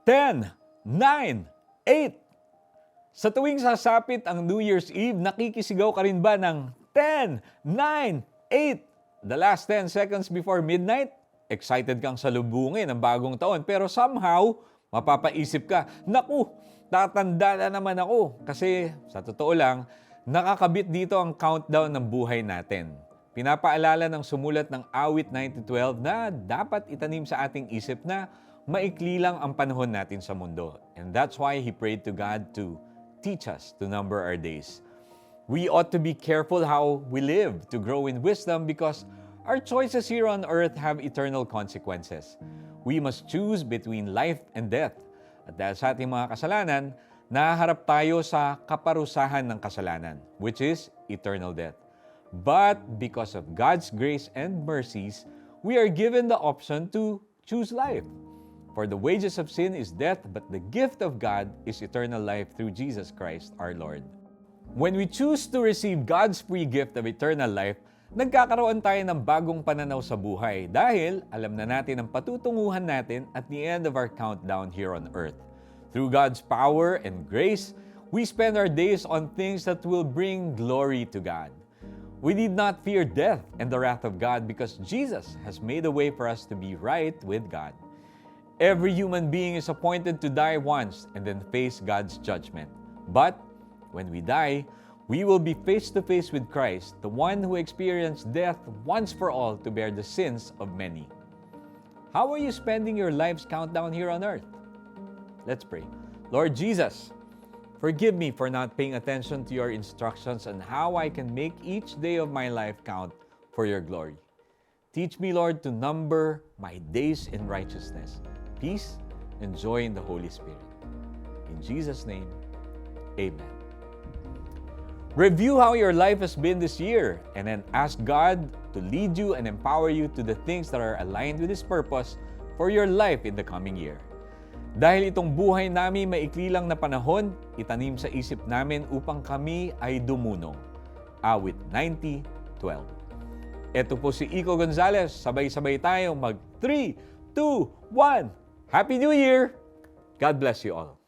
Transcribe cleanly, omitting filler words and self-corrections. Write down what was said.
10, 9, 8. Sa tuwing sasapit ang New Year's Eve, nakikisigaw ka rin ba ng 10, 9, 8? The last 10 seconds before midnight, excited kang salubungin ang bagong taon. Pero somehow, mapapaisip ka, naku, tatanda na naman ako. Kasi sa totoo lang, nakakabit dito ang countdown ng buhay natin. Pinapaalala ng sumulat ng Awit 90:12 na dapat itanim sa ating isip na maikli lang ang panahon natin sa mundo. And that's why he prayed to God to teach us to number our days. We ought to be careful how we live to grow in wisdom because our choices here on earth have eternal consequences. We must choose between life and death. At dahil sa ating mga kasalanan, nahaharap tayo sa kaparusahan ng kasalanan, which is eternal death. But because of God's grace and mercies, we are given the option to choose life. For the wages of sin is death, but the gift of God is eternal life through Jesus Christ our Lord. When we choose to receive God's free gift of eternal life, nagkakaroon tayo ng bagong pananaw sa buhay dahil alam na natin ang patutunguhan natin at the end of our countdown here on earth. Through God's power and grace, we spend our days on things that will bring glory to God. We need not fear death and the wrath of God because Jesus has made a way for us to be right with God. Every human being is appointed to die once and then face God's judgment. But when we die, we will be face to face with Christ, the one who experienced death once for all to bear the sins of many. How are you spending your life's countdown here on earth? Let's pray. Lord Jesus, forgive me for not paying attention to your instructions on how I can make each day of my life count for your glory. Teach me, Lord, to number my days in righteousness, peace, and joy in the Holy Spirit. In Jesus' name, amen. Review how your life has been this year and then ask God to lead you and empower you to the things that are aligned with His purpose for your life in the coming year. Dahil itong buhay namin maikli lang na panahon, itanim sa isip namin upang kami ay dumunong. Awit 90:12. Ito po si Iko Gonzalez. Sabay-sabay tayo mag 3, 2, 1. Happy New Year! God bless you all.